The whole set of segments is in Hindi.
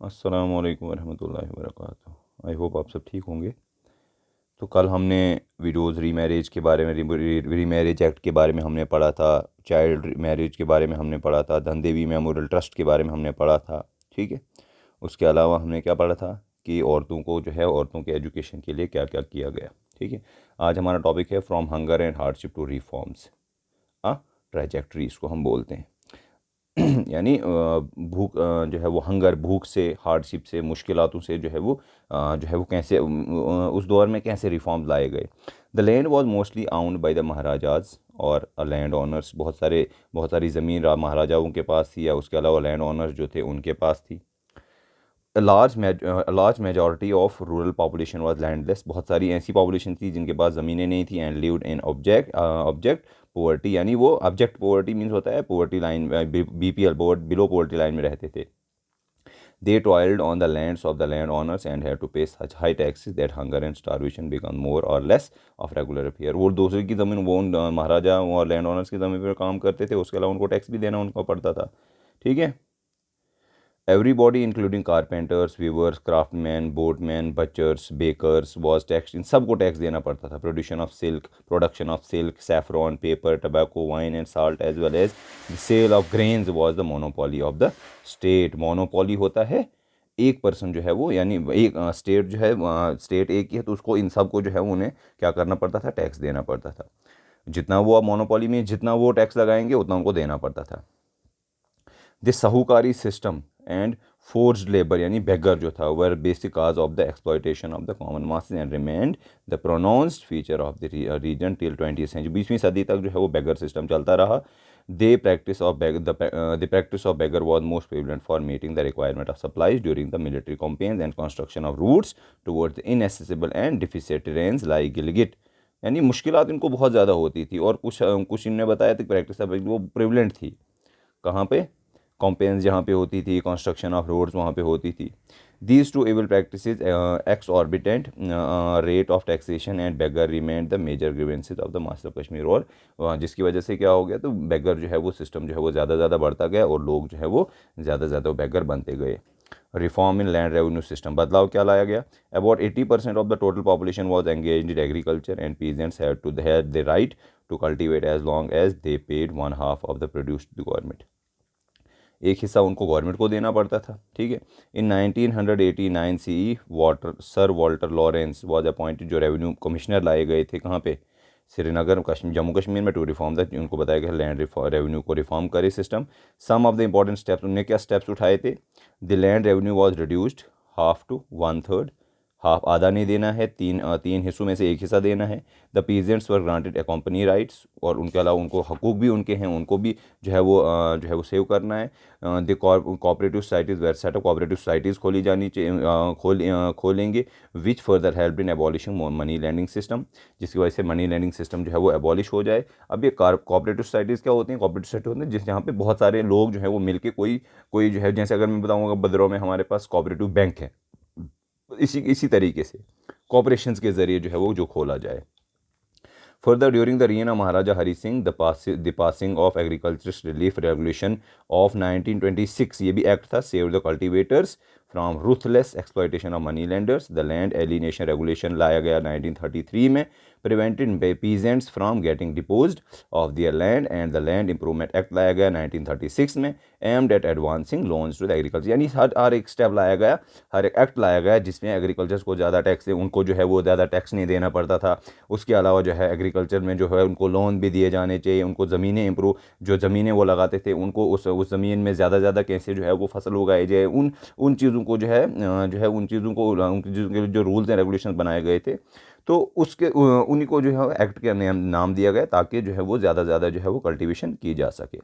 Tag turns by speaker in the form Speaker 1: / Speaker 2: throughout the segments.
Speaker 1: अस्सलाम वालेकुम रहमतुल्लाहि व बरकातुहू। आई होप आप सब ठीक होंगे। तो कल हमने वीडियोज़ रीमैरिज के बारे में, रीमैरिज एक्ट के बारे में हमने पढ़ा था, चाइल्ड मैरिज के बारे में हमने पढ़ा था, धनदेवी मेमोरियल ट्रस्ट के बारे में हमने पढ़ा था। ठीक है। उसके अलावा हमने क्या पढ़ा था कि औरतों को जो है, औरतों के एजुकेशन के लिए क्या क्या किया गया। ठीक है। आज हमारा टॉपिक है from hunger and hardship to reforms, trajectory इसको हम बोलते हैं। यानी भूख, जो है वो हंगर, भूख से, हार्डशिप से, मुश्किलातों से जो है वो कैसे उस दौर में कैसे रिफॉर्म्स लाए गए। The land was mostly owned by the Maharajas और लैंड ओनर्स। बहुत सारी ज़मीन महाराजाओं के पास थी, या उसके अलावा लैंड ओनर्स जो थे उनके पास थी। Large majority of rural population was landless. बहुत सारी ऐसी पॉपुलेशन थी जिनके पास ज़मीनें नहीं थी। And lived in object poverty, यानी वो ऑब्जेक्ट पोवर्टी मीन्स होता है poverty line, BPL, below poverty line में रहते थे। They toiled on the lands of the land owners and had to pay such high taxes that hunger and starvation become more or less of regular affair. वो दूसरे की ज़मीन, वो महाराजा और लैंड ओनर्स की ज़मीन पर काम करते थे, उसके अलावा उनको टैक्स भी देना उनको पड़ता था। ठीक है। Everybody, including carpenters, weavers, craftsmen, boatmen, butchers, bakers, was taxed. इन सबको टैक्स देना पड़ता था। Production of silk, saffron, paper, tobacco, wine and salt, as well as the sale of grains was the monopoly of the state. Monopoly होता है एक पर्सन जो है वो, यानी एक स्टेट जो है, स्टेट एक ही है, तो उसको इन सब को जो है उन्हें क्या करना पड़ता था, टैक्स देना पड़ता था। जितना वो, अब मोनोपोली में जितना वो टैक्स लगाएंगे उतना उनको देना पड़ता था। दिस साहूकारी सिस्टम एंड फोर्स्ड लेबर, यानी बेगर जो था, were basic cause of the exploitation of the common masses and remained the pronounced feature of the region till 20th century. 20वीं सदी तक जो है वो बेगर सिस्टम चलता रहा। द प्रैक्टिस ऑफ बेगर was most prevalent for meeting the requirement of supplies during the military campaigns and construction of routes towards the inaccessible and deficit terrains like Gilgit. यानी मुश्किलात इनको बहुत ज़्यादा होती थी, और कुछ इनने बताया था कि प्रैक्टिस ऑफ वो प्रिवलेंट थी। कहाँ पे? कॉम्पेंस जहाँ पे होती थी, कंस्ट्रक्शन ऑफ रोड्स वहाँ पे होती थी। These two evil practice exorbitant rate of taxation and बेगर remained the major grievances of the master Kashmir. और जिसकी वजह से क्या हो गया, तो बेगर जो है वो सिस्टम जो है वो ज़्यादा ज़्यादा बढ़ता गया, और लोग जो है वो ज़्यादा ज़्यादा बेगर बनते गए। Reform in land revenue system, बदलाव क्या लाया गया? About 80% of the total population was engage in agriculture and peasants had the right to cultivate as long as they paid 1/2 of the produce to government. एक हिस्सा उनको गवर्नमेंट को देना पड़ता था। ठीक है। इन 1989 सी sir Walter Lawrence was appointed, जो रेवेन्यू कमिश्नर लाए गए थे कहाँ पे, श्रीनगर, जम्मू कश्मीर में, टू रिफॉर्म द, उनको बताया गया लैंड रेवेन्यू को रिफॉर्म करे system. Some of the important steps, उन्होंने क्या स्टेप्स उठाए थे? The land revenue was reduced half to 1/3, half आधा नहीं देना है, तीन हिस्सों में से एक हिस्सा देना है। The peasants were granted A company rights, और उनके अलावा उनको हकूक भी उनके हैं, उनको भी जो है वो सेव करना है। The cooperative societies were set up, cooperative societies खोली जानी चाहिए, खोलेंगे, which further help in abolishing money lending system, जिसकी वजह से मनी लैंडिंग सिस्टम जो है वो एबॉलिश हो जाए। अब ये कोऑपरेटिव सोसाइटीज़ क्या होती हैं? कोऑपरेटिव सोसाइटी होती है जिस जहाँ पे बहुत सारे लोग जो है वो मिलके कोई कोई जो है, जैसे अगर मैं बताऊँगा बदरों में हमारे पास कोऑपरेटिव बैंक है, इसी तरीके से कॉपरेशंस के ज़रिए जो है वो जो खोला जाए। Further, during the reign of Maharaja Hari Singh, the passing of Agricultural Relief Regulation of 1926, ये भी एक्ट था, save the cultivators from ruthless exploitation of money lenders. The Land Alienation Regulation लाया गया 1933 में, prevented peasants from getting deposed of their land, and the Land Improvement Act लाया गया 1936 में, aimed at advancing loans to the agriculture। यानी हर एक स्टेप लाया गया, हर एक एक्ट लाया गया जिसमें एग्रीकल्चर को ज़्यादा टैक्स, उनको जो है वो ज़्यादा टैक्स नहीं देना पड़ता था। उसके अलावा जो है एग्रीकल्चर में जो है उनको लोन भी दिए जाने चाहिए, उनको ज़मीनें इंप्रूव, जो ज़मीनें वो लगाते थे उनको उस ज़मीन में ज़्यादा ज़्यादा कैसे जो है वो फसल उगाई जाए, उन चीज़ों को उन चीज़ों को, उनकी चीज़ों के जो रूल्स एंड रेगुलेशन बनाए गए थे, तो उन्हीं को जो है एक्ट का नाम दिया गया, ताकि जो है वो ज़्यादा ज़्यादा जो है वो कल्टीवेशन की जा सके।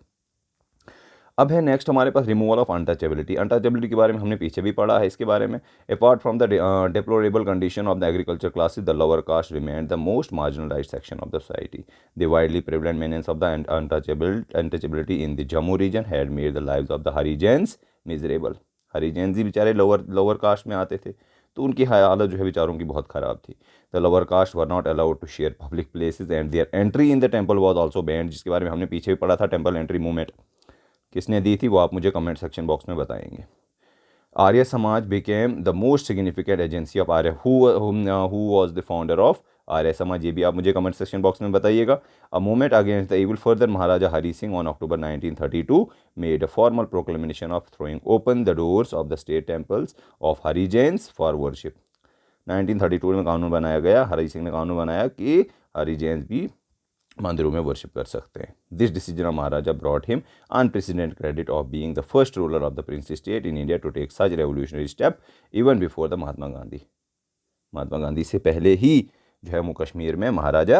Speaker 1: अब है नेक्स्ट हमारे पास रिमूवल ऑफ अनटचेबिलिटी। अनटचेबिलिटी के बारे में हमने पीछे भी पढ़ा है इसके बारे में। Apart from the deplorable condition of the agriculture classes, the lower caste remain the most marginalised section of the society. The widely prevalent menace of the untouchability in the Jammu region had made the lives of the Harijans miserable. Harijans ही बेचारे लोअर कास्ट में आते थे, तो उनकी हालत जो है बेचारों की बहुत ख़राब थी। The lower caste were not allowed to share public places and their entry in the temple was also banned, जिसके बारे में हमने पीछे भी पढ़ा था। टेम्पल एंट्री मूवमेंट किसने दी थी वो आप मुझे कमेंट सेक्शन बॉक्स में बताएंगे। Arya Samaj became the most significant agency of Arya who was the founder of Arya Samaj, ये भी आप मुझे कमेंट सेक्शन बॉक्स में बताइएगा। A movement against the evil further Maharaja Hari Singh on October 1932 made a formal proclamation of throwing open the doors of the state temples of Harijans for worship. 1932 में कानून बनाया गया, हरी सिंह ने कानून बनाया कि हरिजैन्स भी मंदिरों में वर्शिप कर सकते हैं। This decision of Maharaja brought him unprecedented credit of being the first ruler of the prince state in India to take such revolutionary step even before the Mahatma Gandhi. Mahatma Gandhi से पहले ही जम्मू कश्मीर में महाराजा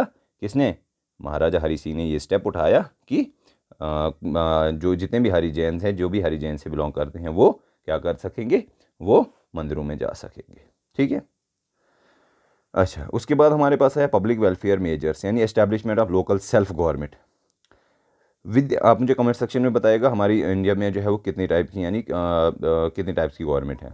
Speaker 1: हरी सिंह ने ये स्टेप उठाया कि जो जितने भी हरिजैन हैं, जो भी हरिजैन से बिलोंग करते हैं, वो क्या कर सकेंगे, वो मंदिरों में जा सकेंगे। ठीक है। अच्छा, उसके बाद हमारे पास है पब्लिक वेलफेयर मेजर्स, यानी establishment of local self government. आप मुझे कमेंट सेक्शन में बताइएगा हमारी इंडिया में जो है वो कितनी टाइप की, यानी कितनी टाइप्स की गवर्नमेंट है।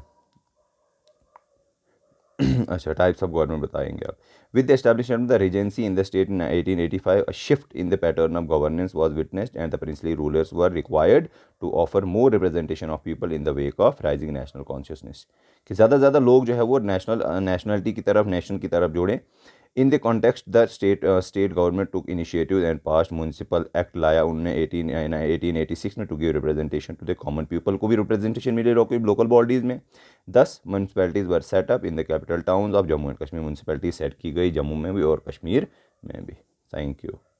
Speaker 1: अच्छा, टाइप्स ऑफ गवर्नमेंट बताएंगे आप। With the establishment of the regency in the state in 1885 a shift in the pattern of governance was witnessed and the princely rulers were required to offer more representation of people in the wake of rising national consciousness, कि ज़्यादा से ज़्यादा लोग जो है वो नेशनलिटी की तरफ, नेशन की तरफ जोड़ें। In the context the state government took initiative and passed municipal act लाया उन्होंने 1886 में to give representation to the common people, को भी रिप्रेजेंटेशन मिले लोकल बॉडीज़ में। 10 municipalities were set up in the capital towns of Jammu and Kashmir, municipality set की गई जम्मू में भी और कश्मीर में भी। Thank you.